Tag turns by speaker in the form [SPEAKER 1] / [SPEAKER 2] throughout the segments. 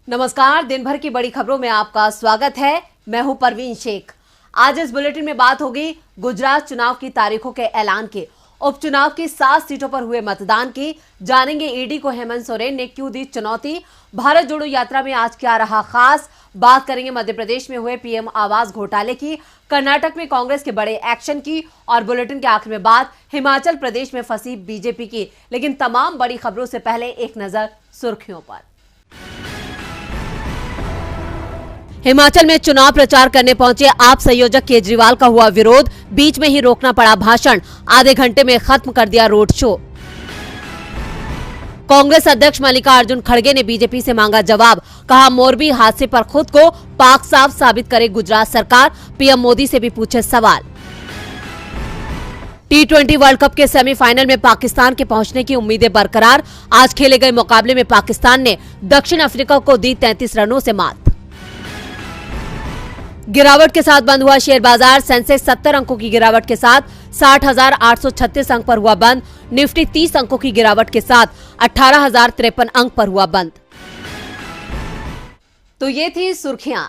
[SPEAKER 1] नमस्कार, दिन भर की बड़ी खबरों में आपका स्वागत है। मैं हूं परवीन शेख। आज इस बुलेटिन में बात होगी गुजरात चुनाव की तारीखों के ऐलान की, उपचुनाव की 7 सीटों पर हुए मतदान की, जानेंगे ईडी को हेमंत सोरेन ने क्यों दी चुनौती, भारत जोड़ो यात्रा में आज क्या रहा खास, बात करेंगे मध्य प्रदेश में हुए पीएम आवास घोटाले की, कर्नाटक में कांग्रेस के बड़े एक्शन की और बुलेटिन के आखिर में बात हिमाचल प्रदेश में फंसी बीजेपी की। लेकिन तमाम बड़ी खबरों से पहले एक नजर सुर्खियों पर। हिमाचल में चुनाव प्रचार करने पहुंचे आप संयोजक केजरीवाल का हुआ विरोध, बीच में ही रोकना पड़ा भाषण, आधे घंटे में खत्म कर दिया रोड शो। कांग्रेस अध्यक्ष मल्लिकार्जुन खड़गे ने बीजेपी से मांगा जवाब, कहा मोरबी हादसे पर खुद को पाक साफ साबित करे गुजरात सरकार, पीएम मोदी से भी पूछे सवाल। T20 वर्ल्ड कप के सेमीफाइनल में पाकिस्तान के पहुंचने की उम्मीदें बरकरार, आज खेले गए मुकाबले में पाकिस्तान ने दक्षिण अफ्रीका को दी 33 रनों से मात। गिरावट के साथ बंद हुआ शेयर बाजार, सेंसेक्स 70 अंकों की गिरावट के साथ 60,836 अंक पर हुआ बंद, निफ्टी 30 अंकों की गिरावट के साथ 18,053 अंक पर हुआ बंद। तो ये थी सुर्खियां।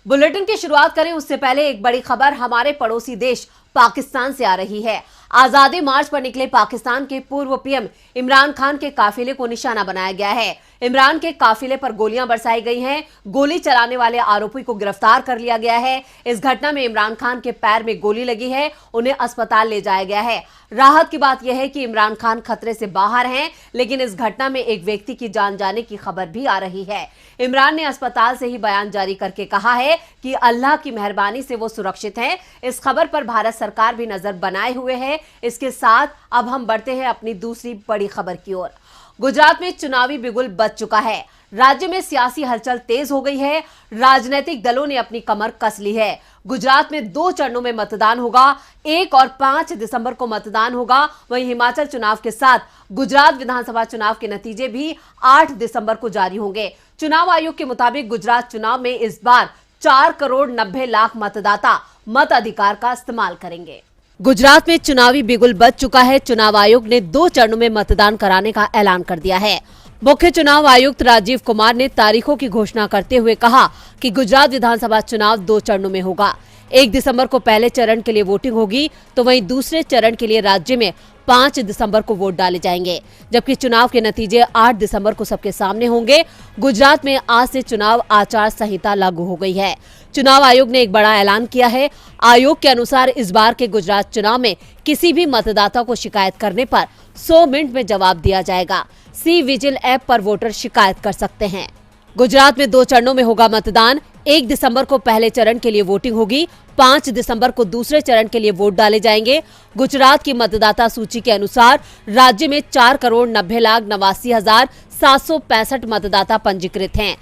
[SPEAKER 1] बुलेटिन की शुरुआत करें उससे पहले एक बड़ी खबर हमारे पड़ोसी देश पाकिस्तान से आ रही है। आजादी मार्च पर निकले पाकिस्तान के पूर्व पीएम इमरान खान के काफिले को निशाना बनाया गया है। इमरान के काफिले पर गोलियां बरसाई गई हैं, गोली चलाने वाले आरोपी को गिरफ्तार कर लिया गया है। इस घटना में इमरान खान के पैर में गोली लगी है, उन्हें अस्पताल ले जाया गया है। राहत की बात यह है कि इमरान खान खतरे से बाहर हैं, लेकिन इस घटना में एक व्यक्ति की जान जाने की खबर भी आ रही है। इमरान ने अस्पताल से ही बयान जारी करके कहा है कि अल्लाह की मेहरबानी से वो सुरक्षित हैं। इस खबर पर भारत सरकार भी नजर बनाए हुए है। इसके साथ अब हम बढ़ते हैं अपनी दूसरी बड़ी खबर की ओर। गुजरात में चुनावी बिगुल बज चुका है, राज्य में सियासी हलचल तेज हो गई है, राजनीतिक दलों ने अपनी कमर कस ली है। गुजरात में 2 चरणों में मतदान होगा, 1 और 5 दिसंबर को मतदान होगा। वहीं हिमाचल चुनाव के साथ गुजरात विधानसभा चुनाव के नतीजे भी 8 दिसंबर को जारी होंगे। चुनाव आयोग के मुताबिक गुजरात चुनाव में इस बार 4 करोड़ 90 लाख मतदाता मताधिकार का इस्तेमाल करेंगे। गुजरात में चुनावी बिगुल बज चुका है। चुनाव आयोग ने 2 चरणों में मतदान कराने का ऐलान कर दिया है। मुख्य चुनाव आयुक्त राजीव कुमार ने तारीखों की घोषणा करते हुए कहा कि गुजरात विधानसभा चुनाव 2 चरणों में होगा। 1 दिसंबर को पहले चरण के लिए वोटिंग होगी, तो वहीं दूसरे चरण के लिए राज्य में 5 दिसंबर को वोट डाले जाएंगे, जबकि चुनाव के नतीजे 8 दिसंबर को सबके सामने होंगे। गुजरात में आज से चुनाव आचार संहिता लागू हो गई है। चुनाव आयोग ने एक बड़ा ऐलान किया है। आयोग के अनुसार इस बार के गुजरात चुनाव में किसी भी मतदाता को शिकायत करने पर 100 मिनट में जवाब दिया जाएगा। सी विजिल ऐप पर वोटर शिकायत कर सकते हैं। गुजरात में 2 चरणों में होगा मतदान। 1 दिसंबर को पहले चरण के लिए वोटिंग होगी, 5 दिसंबर को दूसरे चरण के लिए वोट डाले जाएंगे। गुजरात की मतदाता सूची के अनुसार राज्य में 4 करोड़ 90 लाख 89,765 मतदाता पंजीकृत हैं।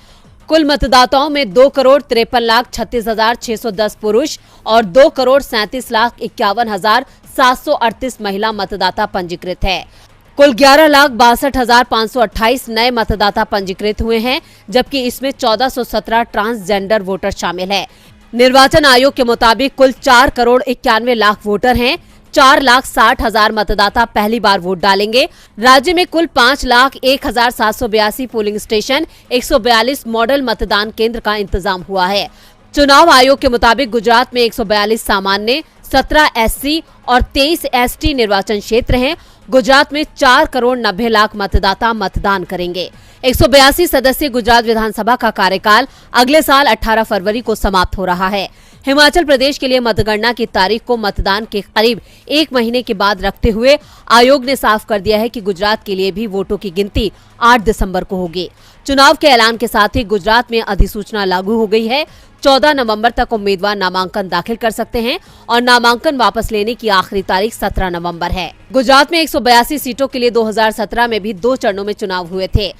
[SPEAKER 1] कुल मतदाताओं में 2 करोड़ 53 लाख 36,610 पुरुष और 2 करोड़ 37 लाख 51,738 महिला मतदाता पंजीकृत है। कुल 11 लाख 62,528 नए मतदाता पंजीकृत हुए हैं, जबकि इसमें 1417 ट्रांसजेंडर वोटर शामिल है। निर्वाचन आयोग के मुताबिक कुल 4 करोड़ 91 लाख वोटर हैं। 4 लाख 60 हजार मतदाता पहली बार वोट डालेंगे। राज्य में कुल 5 लाख 1,782 पोलिंग स्टेशन, 142 मॉडल मतदान केंद्र का इंतजाम हुआ है। चुनाव आयोग के मुताबिक गुजरात में 142 सामान्य, 17 SC और 23 ST निर्वाचन क्षेत्र हैं। गुजरात में 4 करोड़ 90 लाख मतदाता मतदान करेंगे। 182 सदस्यीय गुजरात विधानसभा का कार्यकाल अगले साल 18 फरवरी को समाप्त हो रहा है। हिमाचल प्रदेश के लिए मतगणना की तारीख को मतदान के करीब 1 महीने के बाद रखते हुए आयोग ने साफ कर दिया है कि गुजरात के लिए भी वोटों की गिनती 8 दिसंबर को होगी। चुनाव के ऐलान के साथ ही गुजरात में अधिसूचना लागू हो गई है। 14 नवंबर तक उम्मीदवार नामांकन दाखिल कर सकते हैं और नामांकन वापस लेने की आखिरी तारीख 17 नवंबर है। गुजरात में 182 सीटों के लिए 2017 में भी 2 चरणों में चुनाव हुए थे।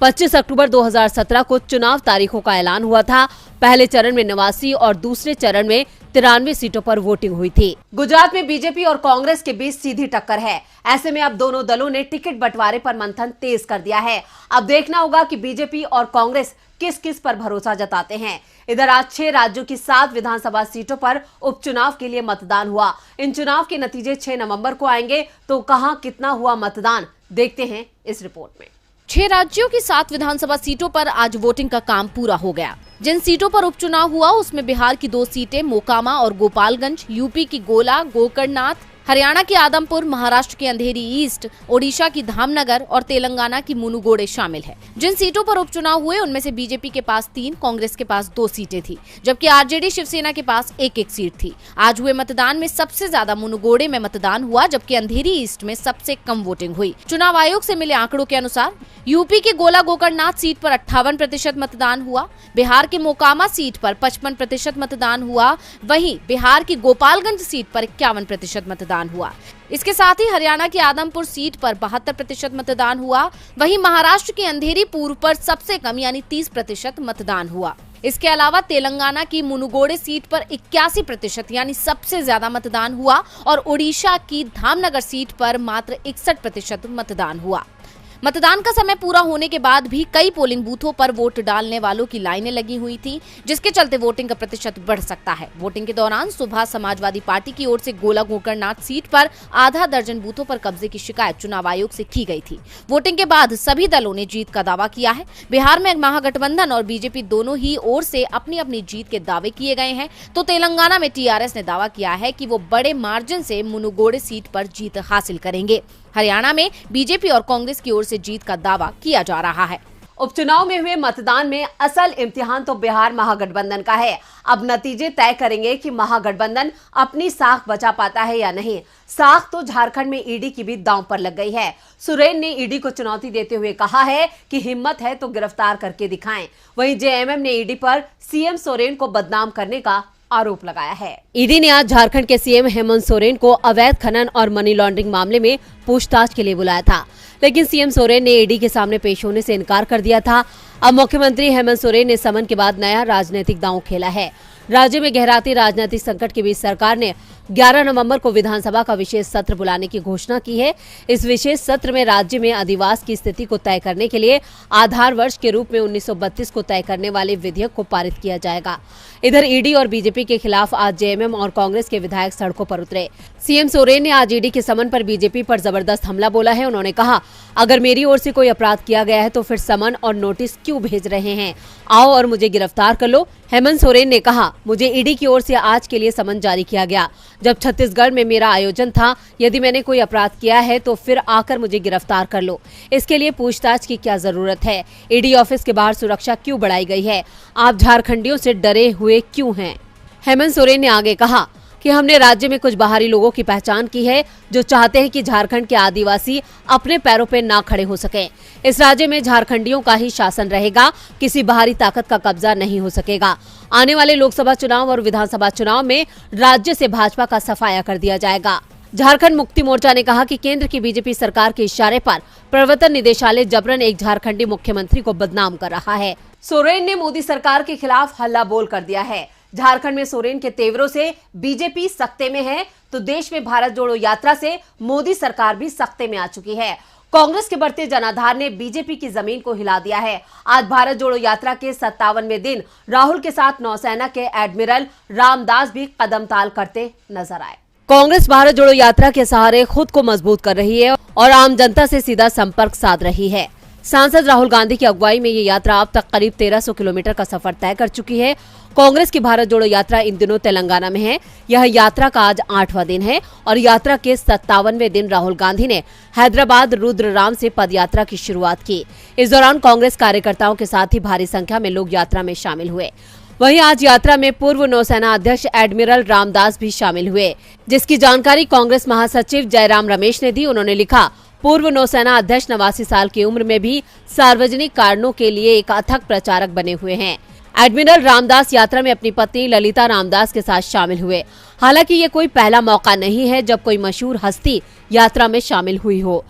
[SPEAKER 1] 25 अक्टूबर 2017 को चुनाव तारीखों का ऐलान हुआ था। पहले चरण में 89 और दूसरे चरण में 93 सीटों पर वोटिंग हुई थी। गुजरात में बीजेपी और कांग्रेस के बीच सीधी टक्कर है। ऐसे में अब दोनों दलों ने टिकट बंटवारे पर मंथन तेज कर दिया है। अब देखना होगा कि बीजेपी और कांग्रेस किस किस पर भरोसा जताते हैं। इधर आज 6 राज्यों की 7 विधानसभा सीटों पर उपचुनाव के लिए मतदान हुआ। इन चुनाव के नतीजे 6 नवंबर को आएंगे, तो कहां कितना हुआ मतदान देखते हैं इस रिपोर्ट में।
[SPEAKER 2] 6 राज्यों की 7 विधानसभा सीटों पर आज वोटिंग का काम पूरा हो गया। जिन सीटों पर उपचुनाव हुआ उसमें बिहार की 2 सीटें मोकामा और गोपालगंज, यूपी की गोला, गोकर्णनाथ, हरियाणा की आदमपुर, महाराष्ट्र की अंधेरी ईस्ट, ओडिशा की धामनगर और तेलंगाना की मुनुगोडे शामिल है। जिन सीटों पर उपचुनाव हुए उनमें से बीजेपी के पास 3, कांग्रेस के पास 2 सीटें थी, जबकि आरजेडी शिवसेना के पास 1-1 सीट थी। आज हुए मतदान में सबसे ज्यादा मुनुगोडे में मतदान हुआ, जबकि अंधेरी ईस्ट में सबसे कम वोटिंग हुई। चुनाव आयोग से मिले आंकड़ों के अनुसार यूपी की गोला गोकर्णनाथ सीट पर 58% मतदान हुआ, बिहार के मोकामा सीट पर 55% मतदान हुआ, वहीं बिहार की गोपालगंज सीट पर 51% मतदान हुआ। इसके साथ ही हरियाणा की आदमपुर सीट पर 72% मतदान हुआ, वहीं महाराष्ट्र की अंधेरी पूर्व पर सबसे कम यानी 30% मतदान हुआ। इसके अलावा तेलंगाना की मुनुगोडे सीट पर 81% यानी सबसे ज्यादा मतदान हुआ और ओडिशा की धामनगर सीट पर मात्र 61% मतदान हुआ। मतदान का समय पूरा होने के बाद भी कई पोलिंग बूथों पर वोट डालने वालों की लाइनें लगी हुई थी, जिसके चलते वोटिंग का प्रतिशत बढ़ सकता है। वोटिंग के दौरान सुबह समाजवादी पार्टी की ओर से गोला गोकर्णनाथ सीट पर आधा दर्जन बूथों पर कब्जे की शिकायत चुनाव आयोग से की गई थी। वोटिंग के बाद सभी दलों ने जीत का दावा किया है। बिहार में महागठबंधन और बीजेपी दोनों ही ओर से अपनी अपनी जीत के दावे किए गए हैं, तो तेलंगाना में टीआरएस ने दावा किया है कि वो बड़े मार्जिन से मुनुगोडे सीट पर जीत हासिल करेंगे। हरियाणा में बीजेपी और कांग्रेस की ओर से जीत का दावा किया जा रहा है।
[SPEAKER 1] उपचुनाव में हुए मतदान में असल इम्तिहान तो बिहार महागठबंधन का है। अब नतीजे तय करेंगे कि महागठबंधन अपनी साख बचा पाता है या नहीं। साख तो झारखंड में ईडी की भी दांव पर लग गई है। सोरेन ने ईडी को चुनौती देते हुए कहा है कि हिम्मत है तो गिरफ्तार करके दिखाएं। वहीं जेएमएम ने ईडी पर सीएम सोरेन को बदनाम करने का आरोप लगाया है। ईडी ने आज झारखंड के सीएम हेमंत सोरेन को अवैध खनन और मनी लॉन्ड्रिंग मामले में पूछताछ के लिए बुलाया था, लेकिन सीएम सोरेन ने ईडी के सामने पेश होने से इनकार कर दिया था। अब मुख्यमंत्री हेमंत सोरेन ने समन के बाद नया राजनीतिक दांव खेला है। राज्य में गहराते राजनीतिक संकट के बीच सरकार ने 11 नवंबर को विधानसभा का विशेष सत्र बुलाने की घोषणा की है। इस विशेष सत्र में राज्य में अधिवास की स्थिति को तय करने के लिए आधार वर्ष के रूप में 1932 को तय करने वाले विधेयक को पारित किया जाएगा। इधर ईडी और बीजेपी के खिलाफ आज जेएमएम और कांग्रेस के विधायक सड़कों पर उतरे। सीएम सोरेन ने आज ईडी के समन पर बीजेपी पर जबरदस्त हमला बोला है। उन्होंने कहा, अगर मेरी ओर से कोई अपराध किया गया है तो फिर समन और नोटिस क्यों भेज रहे हैं? आओ और मुझे गिरफ्तार कर लो। हेमंत सोरेन ने कहा, मुझे ईडी की ओर से आज के लिए समन जारी किया गया जब छत्तीसगढ़ में मेरा आयोजन था। यदि मैंने कोई अपराध किया है तो फिर आकर मुझे गिरफ्तार कर लो। इसके लिए पूछताछ की क्या जरूरत है? ईडी ऑफिस के बाहर सुरक्षा क्यों बढ़ाई गई है? आप झारखंडियों से डरे हुए क्यों हैं? हेमंत सोरेन ने आगे कहा कि हमने राज्य में कुछ बाहरी लोगों की पहचान की है जो चाहते हैं कि झारखंड के आदिवासी अपने पैरों पर ना खड़े हो सकें। इस राज्य में झारखंडियों का ही शासन रहेगा, किसी बाहरी ताकत का कब्जा नहीं हो सकेगा। आने वाले लोकसभा चुनाव और विधानसभा चुनाव में राज्य से भाजपा का सफाया कर दिया जाएगा। झारखंड मुक्ति मोर्चा ने कहा कि केंद्र की बीजेपी सरकार के इशारे पर प्रवर्तन निदेशालय जबरन एक झारखंडी मुख्यमंत्री को बदनाम कर रहा है। सोरेन ने मोदी सरकार के खिलाफ हल्ला बोल कर दिया है। झारखंड में सोरेन के तेवरों से बीजेपी सख्ते में है तो देश में भारत जोड़ो यात्रा से मोदी सरकार भी सख्ते में आ चुकी है। कांग्रेस के बढ़ते जनाधार ने बीजेपी की जमीन को हिला दिया है। आज भारत जोड़ो यात्रा के 57वें दिन राहुल के साथ नौसेना के एडमिरल रामदास भी कदम ताल करते नजर आए। कांग्रेस भारत जोड़ो यात्रा के सहारे खुद को मजबूत कर रही है और आम जनता से सीधा संपर्क साध रही है। सांसद राहुल गांधी की अगुवाई में ये यात्रा अब तक करीब 1300 किलोमीटर का सफर तय कर चुकी है। कांग्रेस की भारत जोड़ो यात्रा इन दिनों तेलंगाना में है। यह यात्रा का आज 8वां दिन है और यात्रा के 57वें दिन राहुल गांधी ने हैदराबाद रुद्रराम से पदयात्रा की शुरुआत की। इस दौरान कांग्रेस कार्यकर्ताओं के साथ ही भारी संख्या में लोग यात्रा में शामिल हुए। वहीं आज यात्रा में पूर्व नौसेना अध्यक्ष एडमिरल रामदास भी शामिल हुए, जिसकी जानकारी कांग्रेस महासचिव जयराम रमेश ने दी। उन्होंने लिखा, पूर्व नौसेना अध्यक्ष 89 साल की उम्र में भी सार्वजनिक कारणों के लिए एक अथक प्रचारक बने हुए हैं। एडमिरल रामदास यात्रा में अपनी पत्नी ललिता रामदास के साथ शामिल हुए। हालांकि ये कोई पहला मौका नहीं है जब कोई मशहूर हस्ती यात्रा में शामिल हुई हो।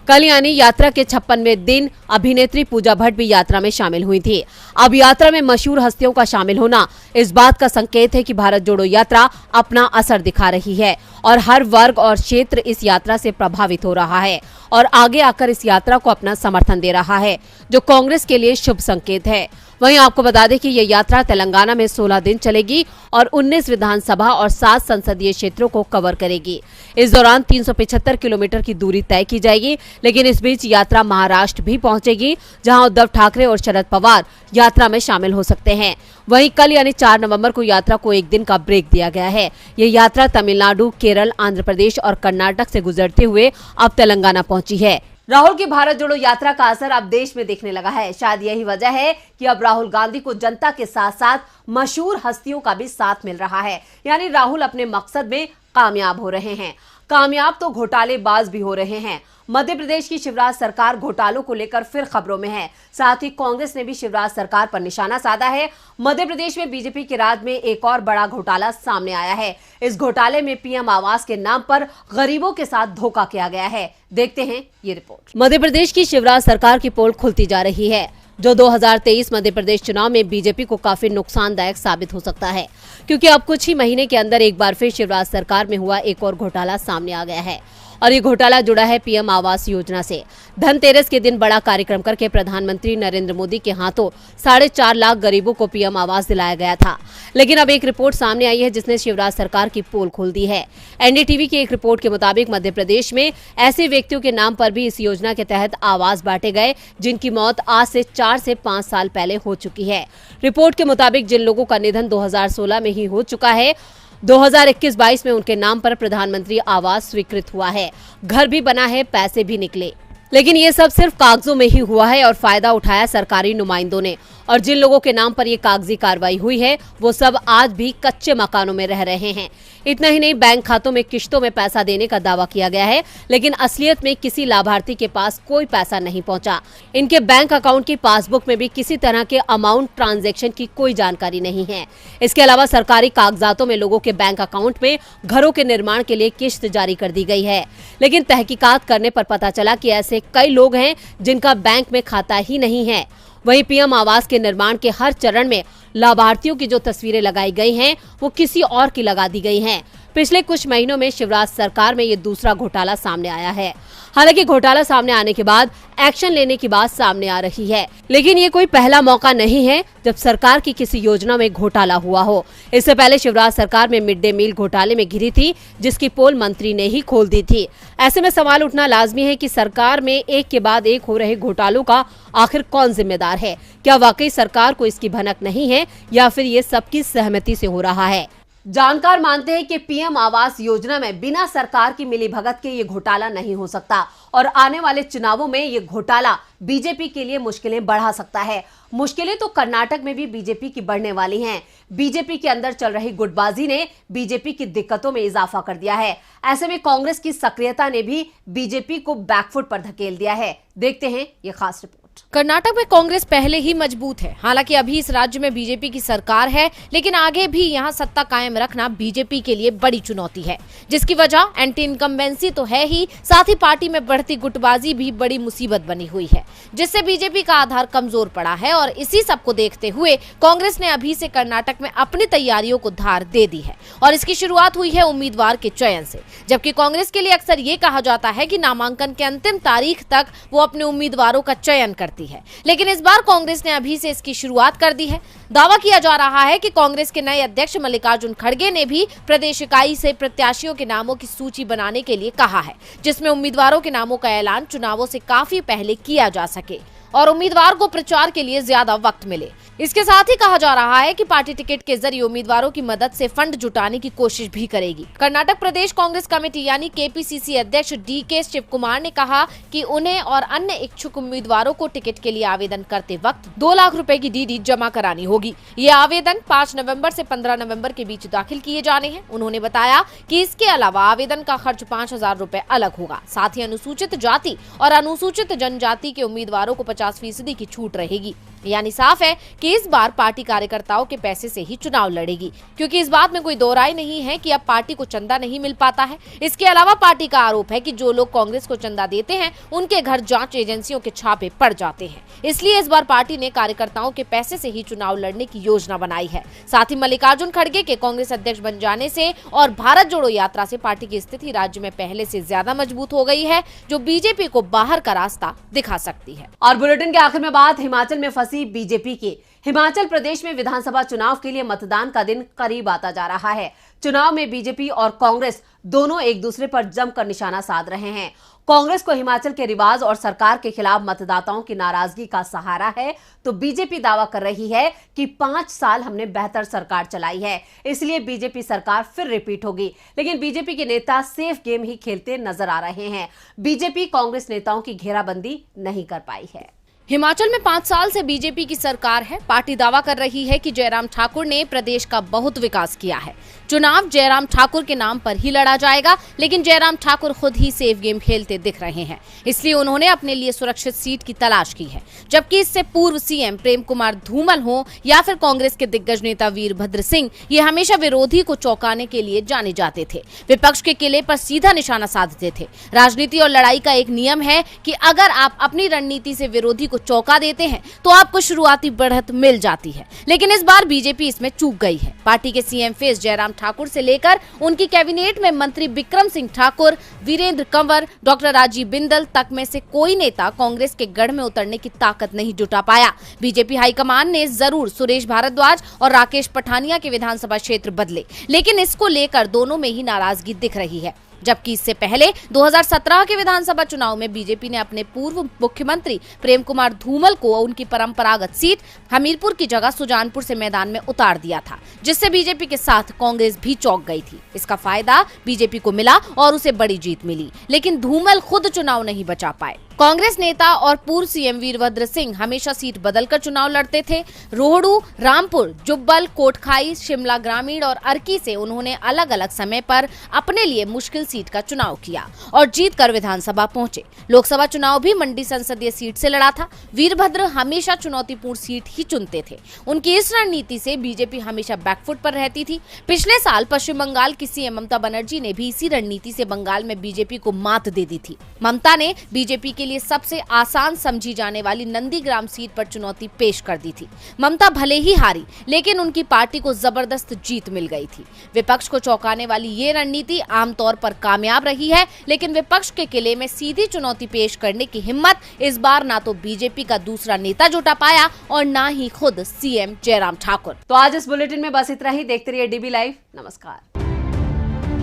[SPEAKER 1] कल यानी यात्रा के 56वें दिन अभिनेत्री पूजा भट्ट भी यात्रा में शामिल हुई थी। अब यात्रा में मशहूर हस्तियों का शामिल होना इस बात का संकेत है कि भारत जोड़ो यात्रा अपना असर दिखा रही है और हर वर्ग और क्षेत्र इस यात्रा से प्रभावित हो रहा है और आगे आकर इस यात्रा को अपना समर्थन दे रहा है, जो कांग्रेस के लिए शुभ संकेत है। वहीं आपको बता दें कि ये यात्रा तेलंगाना में 16 दिन चलेगी और 19 विधानसभा और 7 संसदीय क्षेत्रों को कवर करेगी। इस दौरान 375 किलोमीटर की दूरी तय की जाएगी, लेकिन इस बीच यात्रा महाराष्ट्र भी पहुंचेगी, जहां उद्धव ठाकरे और शरद पवार यात्रा में शामिल हो सकते हैं। वहीं कल यानी 4 नवंबर को यात्रा को एक दिन का ब्रेक दिया गया है। ये यात्रा तमिलनाडु, केरल, आंध्र प्रदेश और कर्नाटक से गुजरते हुए अब तेलंगाना पहुंची है। राहुल की भारत जोड़ो यात्रा का असर अब देश में दिखने लगा है। शायद यही वजह है कि अब राहुल गांधी को जनता के साथ साथ मशहूर हस्तियों का भी साथ मिल रहा है। यानी राहुल अपने मकसद में कामयाब हो रहे हैं। कामयाब तो घोटालेबाज भी हो रहे हैं। मध्य प्रदेश की शिवराज सरकार घोटालों को लेकर फिर खबरों में है। साथ ही कांग्रेस ने भी शिवराज सरकार पर निशाना साधा है। मध्य प्रदेश में बीजेपी के राज में एक और बड़ा घोटाला सामने आया है। इस घोटाले में पीएम आवास के नाम पर गरीबों के साथ धोखा किया गया है। देखते हैं ये रिपोर्ट। मध्य प्रदेश की शिवराज सरकार की पोल खुलती जा रही है, जो 2023 मध्य प्रदेश चुनाव में बीजेपी को काफी नुकसानदायक साबित हो सकता है, क्योंकि अब कुछ ही महीने के अंदर एक बार फिर शिवराज सरकार में हुआ एक और घोटाला सामने आ गया है। और ये घोटाला जुड़ा है पीएम आवास योजना से। धनतेरस के दिन बड़ा कार्यक्रम करके प्रधानमंत्री नरेंद्र मोदी के हाथों 4.5 लाख गरीबों को पीएम आवास दिलाया गया था। लेकिन अब एक रिपोर्ट सामने आई है जिसने शिवराज सरकार की पोल खोल दी है। एनडीटीवी की एक रिपोर्ट के मुताबिक मध्य प्रदेश में ऐसे व्यक्तियों के नाम पर भी इस योजना के तहत आवास बांटे गए, जिनकी मौत आज से 4 से 5 साल पहले हो चुकी है। रिपोर्ट के मुताबिक जिन लोगों का निधन 2016 में ही हो चुका है, 2021-22 में उनके नाम पर प्रधानमंत्री आवास स्वीकृत हुआ है, घर भी बना है, पैसे भी निकले। लेकिन ये सब सिर्फ कागजों में ही हुआ है और फायदा उठाया सरकारी नुमाइंदों ने। और जिन लोगों के नाम पर ये कागजी कार्रवाई हुई है, वो सब आज भी कच्चे मकानों में रह रहे हैं। इतना ही नहीं, बैंक खातों में किश्तों में पैसा देने का दावा किया गया है, लेकिन असलियत में किसी लाभार्थी के पास कोई पैसा नहीं पहुंचा। इनके बैंक अकाउंट की पासबुक में भी किसी तरह के अमाउंट ट्रांजैक्शन की कोई जानकारी नहीं है। इसके अलावा सरकारी कागजातों में लोगों के बैंक अकाउंट में घरों के निर्माण के लिए किश्त जारी कर दी गई है। लेकिन तहकीकात करने पर पता चला कि ऐसे कई लोग हैं जिनका बैंक में खाता ही नहीं है। वहीं पीएम आवास के निर्माण के हर चरण में लाभार्थियों की जो तस्वीरें लगाई गई हैं, वो किसी और की लगा दी गई हैं। पिछले कुछ महीनों में शिवराज सरकार में ये दूसरा घोटाला सामने आया है। हालांकि घोटाला सामने आने के बाद एक्शन लेने की बात सामने आ रही है, लेकिन ये कोई पहला मौका नहीं है जब सरकार की किसी योजना में घोटाला हुआ हो। इससे पहले शिवराज सरकार में मिड डे मील घोटाले में घिरी थी, जिसकी पोल मंत्री ने ही खोल दी थी। ऐसे में सवाल उठना लाजमी है कि सरकार में एक के बाद एक हो रहे घोटालों का आखिर कौन जिम्मेदार है। क्या वाकई सरकार को इसकी भनक नहीं है, या फिर ये सबकी सहमति से हो रहा है? जानकार मानते हैं कि पीएम आवास योजना में बिना सरकार की मिलीभगत के ये घोटाला नहीं हो सकता और आने वाले चुनावों में ये घोटाला बीजेपी के लिए मुश्किलें बढ़ा सकता है। मुश्किलें तो कर्नाटक में भी बीजेपी की बढ़ने वाली हैं। बीजेपी के अंदर चल रही गुटबाजी ने बीजेपी की दिक्कतों में इजाफा कर दिया है। ऐसे में कांग्रेस की सक्रियता ने भी बीजेपी को बैकफुट पर धकेल दिया है। देखते हैं ये खास रिपोर्ट।
[SPEAKER 2] कर्नाटक में कांग्रेस पहले ही मजबूत है। हालांकि अभी इस राज्य में बीजेपी की सरकार है, लेकिन आगे भी यहां सत्ता कायम रखना बीजेपी के लिए बड़ी चुनौती है, जिसकी वजह एंटी इनकम्बेंसी तो है ही, साथ ही पार्टी में बढ़ती गुटबाजी भी बड़ी मुसीबत बनी हुई है, जिससे बीजेपी का आधार कमजोर पड़ा है। और इसी सब को देखते हुए कांग्रेस ने अभी से कर्नाटक में अपनी तैयारियों को धार दे दी है और इसकी शुरुआत हुई है उम्मीदवार के चयन से। जबकि कांग्रेस के लिए अक्सर ये कहा जाता है कि नामांकन के अंतिम तारीख तक वो अपने उम्मीदवारों का चयन करती है, लेकिन इस बार कांग्रेस ने अभी से इसकी शुरुआत कर दी है। दावा किया जा रहा है कि कांग्रेस के नए अध्यक्ष मल्लिकार्जुन खड़गे ने भी प्रदेश इकाई से प्रत्याशियों के नामों की सूची बनाने के लिए कहा है, जिसमें उम्मीदवारों के नामों का ऐलान चुनावों से काफी पहले किया जा सके और उम्मीदवार को प्रचार के लिए ज्यादा वक्त मिले। इसके साथ ही कहा जा रहा है कि पार्टी टिकट के जरिए उम्मीदवारों की मदद से फंड जुटाने की कोशिश भी करेगी। कर्नाटक प्रदेश कांग्रेस कमेटी यानी केपीसीसी अध्यक्ष डीके शिव कुमार ने कहा कि उन्हें और अन्य इच्छुक उम्मीदवारों को टिकट के लिए आवेदन करते वक्त 2 लाख रुपए की डीडी जमा करानी होगी। ये आवेदन 5 नवंबर से 15 नवंबर के बीच दाखिल किए जाने हैं। उन्होंने बताया कि इसके अलावा आवेदन का खर्च 5,000 रुपए अलग होगा। साथ ही अनुसूचित जाति और अनुसूचित जनजाति के उम्मीदवारों को 50% की छूट रहेगी। यानी साफ है कि इस बार पार्टी कार्यकर्ताओं के पैसे से ही चुनाव लड़ेगी, क्योंकि इस बात में कोई दो राय नहीं है कि अब पार्टी को चंदा नहीं मिल पाता है। इसके अलावा पार्टी का आरोप है कि जो लोग कांग्रेस को चंदा देते हैं उनके घर जांच एजेंसियों के छापे पड़ जाते हैं। इसलिए इस बार पार्टी ने कार्यकर्ताओं के पैसे से ही चुनाव लड़ने की योजना बनाई है। साथ ही मल्लिकार्जुन खड़गे के कांग्रेस अध्यक्ष बन जाने से और भारत जोड़ो यात्रा से पार्टी की स्थिति राज्य में पहले से ज्यादा मजबूत हो गई है, जो बीजेपी को बाहर का रास्ता दिखा सकती है।
[SPEAKER 1] और बुलेटिन के आखिर में बात हिमाचल में फंसी बीजेपी की। हिमाचल प्रदेश में विधानसभा चुनाव के लिए मतदान का दिन करीब आता जा रहा है। चुनाव में बीजेपी और कांग्रेस दोनों एक दूसरे पर जमकर निशाना साध रहे हैं। कांग्रेस को हिमाचल के रिवाज और सरकार के खिलाफ मतदाताओं की नाराजगी का सहारा है, तो बीजेपी दावा कर रही है कि 5 साल हमने बेहतर सरकार चलाई है, इसलिए बीजेपी सरकार फिर रिपीट होगी। लेकिन बीजेपी के नेता सेफ गेम ही खेलते नजर आ रहे हैं। बीजेपी कांग्रेस नेताओं की घेराबंदी नहीं कर पाई है।
[SPEAKER 2] हिमाचल में 5 साल से बीजेपी की सरकार है। पार्टी दावा कर रही है कि जयराम ठाकुर ने प्रदेश का बहुत विकास किया है। चुनाव जयराम ठाकुर के नाम पर ही लड़ा जाएगा, लेकिन जयराम ठाकुर खुद ही सेफ गेम खेलते दिख रहे हैं, इसलिए उन्होंने अपने लिए सुरक्षित सीट की तलाश की है। जबकि इससे पूर्व सीएम प्रेम कुमार धूमल हो या फिर कांग्रेस के दिग्गज नेता वीरभद्र सिंह, ये हमेशा विरोधी को चौंकाने के लिए जाने जाते थे। विपक्ष के किले पर सीधा निशाना साधते थे। राजनीति और लड़ाई का एक नियम है कि अगर आप अपनी रणनीति से विरोधी को चौंका देते हैं तो आपको शुरुआती बढ़त मिल जाती है। लेकिन इस बार बीजेपी इसमें चूक गई है। पार्टी के सीएम फेस जयराम ठाकुर से लेकर उनकी कैबिनेट में मंत्री बिक्रम सिंह ठाकुर, वीरेंद्र कंवर, डॉक्टर राजीव बिंदल तक में से कोई नेता कांग्रेस के गढ़ में उतरने की ताकत नहीं जुटा पाया। बीजेपी हाईकमान ने जरूर सुरेश भारद्वाज और राकेश पठानिया के विधानसभा क्षेत्र बदले, लेकिन इसको लेकर दोनों में ही नाराजगी दिख रही है। जबकि इससे पहले 2017 के विधानसभा चुनाव में बीजेपी ने अपने पूर्व मुख्यमंत्री प्रेम कुमार धूमल को उनकी परंपरागत सीट हमीरपुर की जगह सुजानपुर से मैदान में उतार दिया था, जिससे बीजेपी के साथ कांग्रेस भी चौंक गई थी। इसका फायदा बीजेपी को मिला और उसे बड़ी जीत मिली, लेकिन धूमल खुद चुनाव नहीं बचा पाए। कांग्रेस नेता और पूर्व सीएम वीरभद्र सिंह हमेशा सीट बदलकर चुनाव लड़ते थे। रोहडू, रामपुर, जुब्बल, कोटखाई, शिमला ग्रामीण और अर्की से उन्होंने अलग अलग समय पर अपने लिए मुश्किल सीट का चुनाव किया और जीतकर विधानसभा पहुंचे। लोकसभा चुनाव भी मंडी संसदीय सीट से लड़ा था। वीरभद्र हमेशा चुनौतीपूर्ण सीट ही चुनते थे। उनकी इस रणनीति से बीजेपी हमेशा बैकफुट पर रहती थी। पिछले साल पश्चिम बंगाल की सीएम ममता बनर्जी ने भी इसी रणनीति से बंगाल में बीजेपी को मात दे दी थी। ममता ने बीजेपी के लिए सबसे आसान समझी जाने वाली नंदीग्राम सीट पर चुनौती पेश कर दी थी। ममता भले ही हारी, लेकिन उनकी पार्टी को जबरदस्त जीत मिल गई थी। विपक्ष को चौंकाने वाली ये रणनीति आमतौर पर कामयाब रही है, लेकिन विपक्ष के किले में सीधी चुनौती पेश करने की हिम्मत इस बार ना तो बीजेपी का दूसरा नेता जुटा पाया और ना ही खुद सीएम जयराम ठाकुर।
[SPEAKER 1] तो आज इस बुलेटिन में बस इतना ही। देखते रहिए डीबी लाइव। नमस्कार।